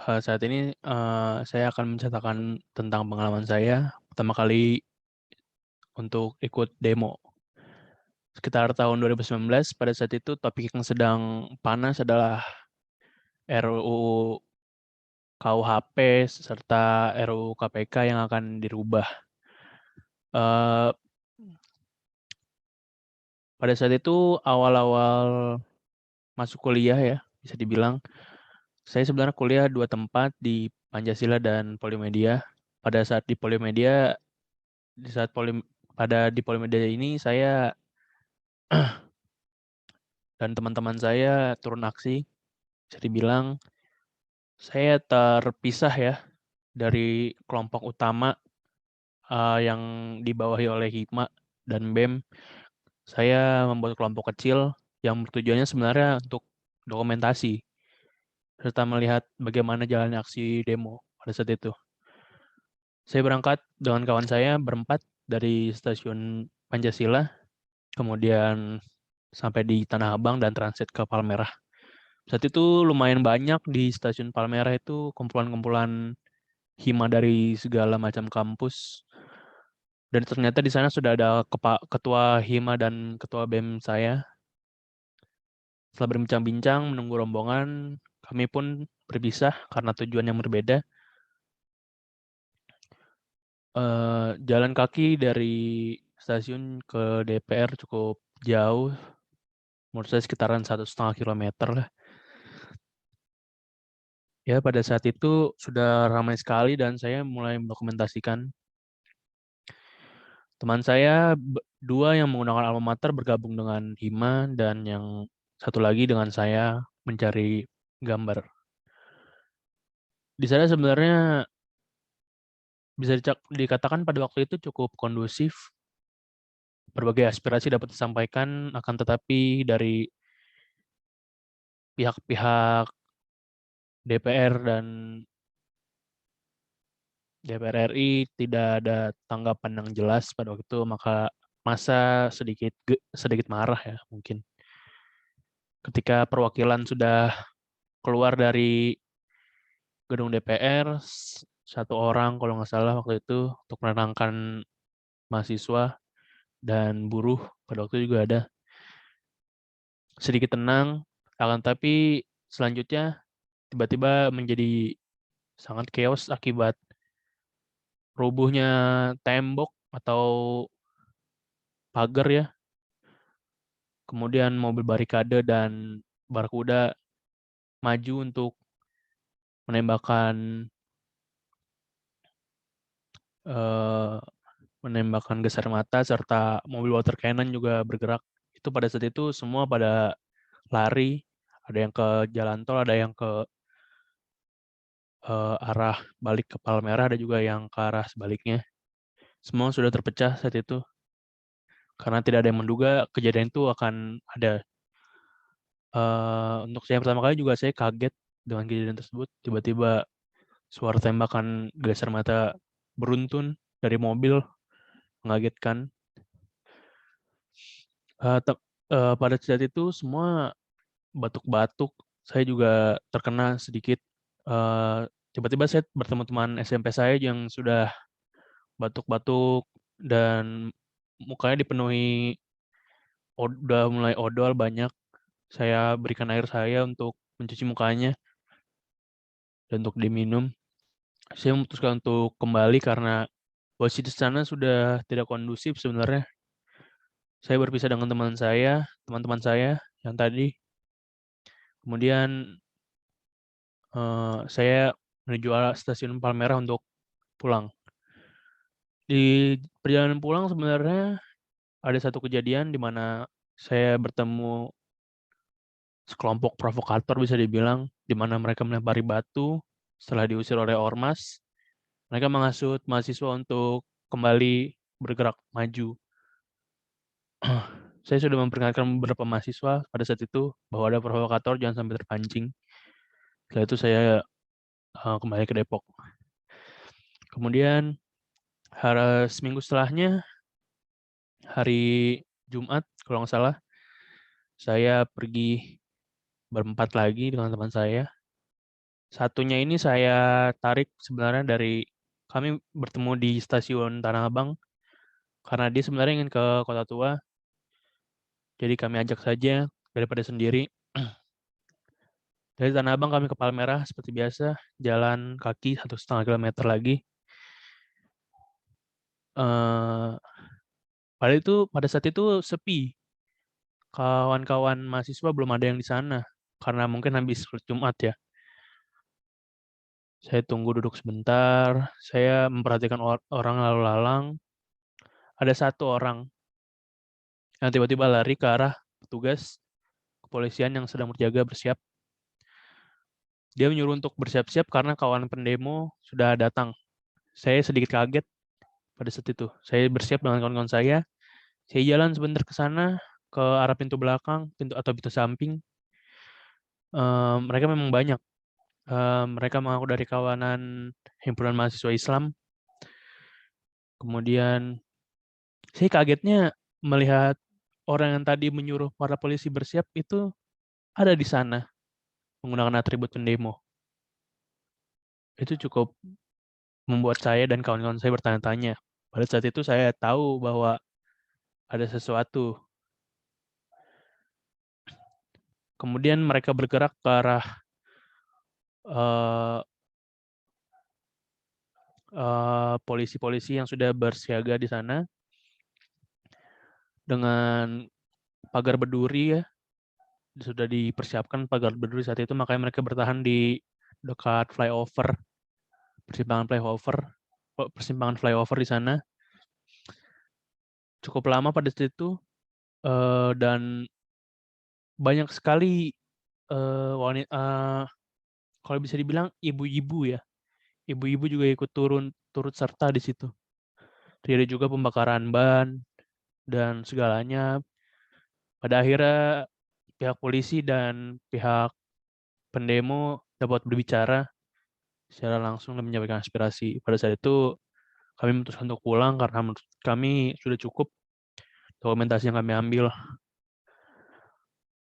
Saat ini, saya akan menceritakan tentang pengalaman saya pertama kali untuk ikut demo. Sekitar tahun 2019, pada saat itu topik yang sedang panas adalah RUU KUHP serta RUU KPK yang akan dirubah. Eee, pada saat itu awal-awal masuk kuliah ya, bisa dibilang, saya sebenarnya kuliah 2 tempat, di Pancasila dan Polimedia. Pada saat di Polimedia di saat polim pada di Polimedia ini saya dan teman-teman saya turun aksi, bisa dibilang saya terpisah ya dari kelompok utama, yang dibawahi oleh Hima dan BEM. Saya membuat kelompok kecil yang tujuannya sebenarnya untuk dokumentasi, serta melihat bagaimana jalannya aksi demo pada saat itu. Saya berangkat dengan kawan saya berempat dari stasiun Pancasila, kemudian sampai di Tanah Abang dan transit ke Palmerah. Saat itu lumayan banyak di stasiun Palmerah itu kumpulan-kumpulan hima dari segala macam kampus, dan ternyata di sana sudah ada ketua hima dan ketua BEM saya. Setelah berbincang-bincang menunggu rombongan, kami pun berpisah karena tujuan yang berbeda. Jalan kaki dari stasiun ke DPR cukup jauh, menurut saya sekitaran 1,5 kilometer lah. Ya pada saat itu sudah ramai sekali dan saya mulai mendokumentasikan. Teman saya 2 yang menggunakan alma mater bergabung dengan hima dan yang satu lagi dengan saya mencari gambar. Di sana sebenarnya bisa dikatakan pada waktu itu cukup kondusif, berbagai aspirasi dapat disampaikan, akan tetapi dari pihak-pihak DPR dan DPR RI tidak ada tanggapan yang jelas pada waktu itu, maka massa sedikit marah ya mungkin. Ketika perwakilan sudah keluar dari gedung DPR, 1 orang kalau nggak salah waktu itu untuk menenangkan mahasiswa dan buruh, pada waktu itu juga ada. Sedikit tenang, akan tapi selanjutnya tiba-tiba menjadi sangat chaos akibat rubuhnya tembok atau pagar ya, kemudian mobil barikade dan barakuda maju untuk menembakkan eee, menembakkan gas air mata serta mobil water cannon juga bergerak. Itu pada saat itu semua pada lari, ada yang ke jalan tol, ada yang ke, arah balik ke Palmerah, ada juga yang ke arah sebaliknya. Semua sudah terpecah saat itu, karena tidak ada yang menduga kejadian itu akan ada. Untuk saya pertama kali juga saya kaget dengan kejadian tersebut, tiba-tiba suara tembakan gas air mata beruntun dari mobil, mengagetkan. Eee, tep pada saat itu semua batuk-batuk, saya juga terkena sedikit, tiba-tiba saya bertemu teman SMP saya yang sudah batuk-batuk dan mukanya dipenuhi udah mulai odol banyak. Saya berikan air saya untuk mencuci mukanya dan untuk diminum. Saya memutuskan untuk kembali karena posisi di sana sudah tidak kondusif sebenarnya. Saya berpisah dengan teman-teman saya yang tadi, kemudian, saya menuju arah stasiun Palmerah untuk pulang. Di perjalanan pulang sebenarnya ada satu kejadian di mana saya bertemu sekelompok provokator bisa dibilang, di mana mereka melempari batu setelah diusir oleh ormas. Mereka menghasut mahasiswa untuk kembali bergerak maju. Saya sudah memperingatkan beberapa mahasiswa pada saat itu bahwa ada provokator jangan sampai terpancing. Setelah itu saya, kembali ke Depok. Kemudian seminggu setelahnya, hari Jumat kalau nggak salah, saya pergi berempat lagi dengan teman saya Satunya ini saya tarik sebenarnya dari kami bertemu di stasiun Tanah Abang karena dia sebenarnya ingin ke Kota Tua, jadi kami ajak saja daripada sendiri. Dari Tanah Abang kami ke Palmerah seperti biasa, jalan kaki 1,5 kilometer lagi. Eh, pada saat itu sepi, kawan-kawan mahasiswa belum ada yang di sana karena mungkin habis sholat Jumat ya. Saya tunggu duduk sebentar, saya memperhatikan orang lalu lalang. Ada satu orang yang tiba-tiba lari ke arah petugas kepolisian yang sedang berjaga bersiap. Dia menyuruh untuk bersiap-siap karena kawan pendemo sudah datang. Saya sedikit kaget pada saat itu. Saya bersiap dengan kawan-kawan saya. Saya jalan sebentar ke sana, ke arah pintu belakang, pintu samping. Mereka memang banyak. Mereka mengaku dari kawanan himpunan mahasiswa Islam. Kemudian saya kagetnya melihat orang yang tadi menyuruh para polisi bersiap itu ada di sana menggunakan atribut pendemo. Itu cukup membuat saya dan kawan-kawan saya bertanya-tanya. Pada saat itu saya tahu bahwa ada sesuatu. Kemudian mereka bergerak ke arah polisi-polisi yang sudah bersiaga di sana dengan pagar berduri ya. Sudah dipersiapkan pagar berduri saat itu, makanya mereka bertahan di dekat persimpangan flyover di sana. Cukup lama pada saat itu, dan banyak sekali kalau bisa dibilang ibu-ibu ya. Ibu-ibu juga ikut turut serta di situ. Terjadi juga pembakaran ban dan segalanya. Pada akhirnya pihak polisi dan pihak pendemo dapat berbicara secara langsung dan menyampaikan aspirasi. Pada saat itu kami memutuskan untuk pulang karena menurut kami sudah cukup dokumentasi yang kami ambil.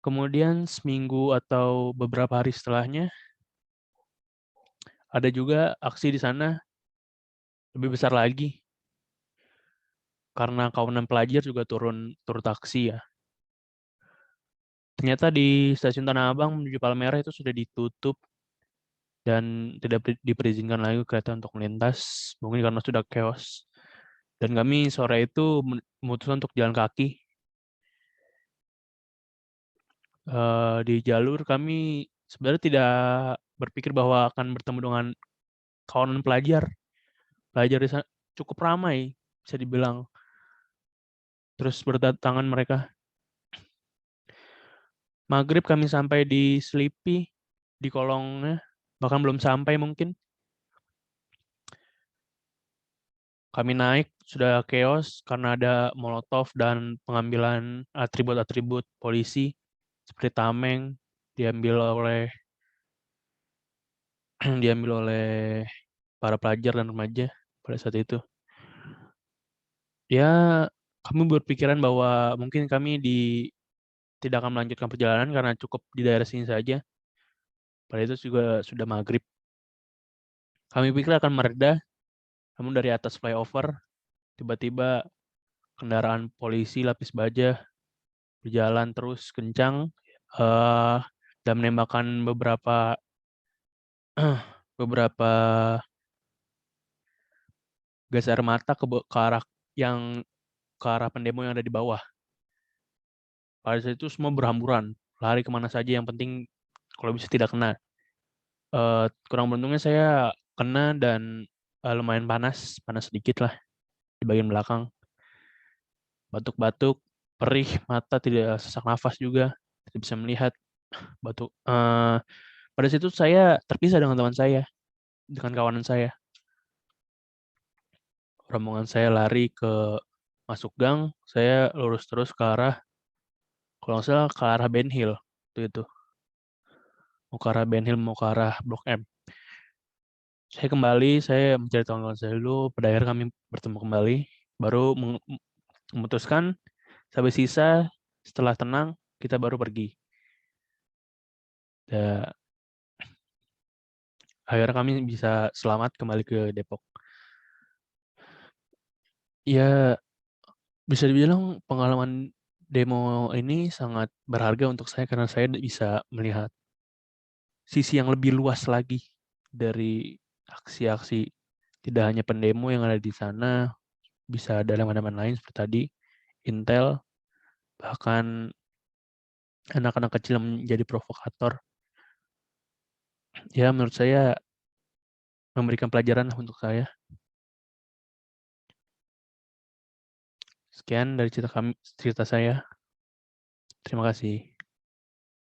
Kemudian seminggu atau beberapa hari setelahnya ada juga aksi di sana lebih besar lagi karena kawanan pelajar juga turut aksi ya. Ternyata di stasiun Tanah Abang menuju Palmerah itu sudah ditutup dan tidak diperizinkan lagi kereta untuk melintas, mungkin karena sudah chaos. Dan kami sore itu memutuskan untuk jalan kaki. Di jalur kami sebenarnya tidak berpikir bahwa akan bertemu dengan kawanan pelajar. Pelajar di sana cukup ramai, bisa dibilang. Terus berdatangan mereka. Maghrib kami sampai di Selipi, di kolongnya, bahkan belum sampai mungkin. Kami naik, sudah chaos karena ada molotov dan pengambilan atribut-atribut polisi seperti tameng diambil oleh diambil oleh para pelajar dan remaja pada saat itu. Ya, kami berpikiran bahwa mungkin kami tidak akan melanjutkan perjalanan karena cukup di daerah sini saja. Pada itu juga sudah maghrib. Kami pikir akan mereda, namun dari atas flyover tiba-tiba kendaraan polisi lapis baja berjalan terus kencang dan menembakkan beberapa gas air mata ke arah pendemo yang ada di bawah. Pada saat itu semua berhamburan, lari kemana saja yang penting kalau bisa tidak kena. Kurang beruntungnya saya kena dan lumayan panas sedikit lah di bagian belakang. Batuk-batuk, perih, mata tidak sesak nafas juga, tidak bisa melihat. Batuk. Pada situ saya terpisah dengan teman saya, dengan kawanan saya. Rombongan saya lari masuk gang, saya lurus terus ke arah, kalau nggak salah ke arah Ben Hill itu. Mau ke arah Ben Hill, mau ke arah Blok M. Saya kembali, saya mencari kawan-kawan saya dulu, pada akhirnya kami bertemu kembali, baru memutuskan sampai sisa setelah tenang kita baru pergi. Ya, akhirnya kami bisa selamat kembali ke Depok. Ya, bisa dibilang pengalaman demo ini sangat berharga untuk saya karena saya bisa melihat sisi yang lebih luas lagi dari aksi-aksi tidak hanya pendemo yang ada di sana, bisa ada elemen-elemen lain seperti tadi, intel, bahkan anak-anak kecil yang menjadi provokator. Ya, menurut saya memberikan pelajaran lah untuk saya. Sekian dari cerita saya. Terima kasih.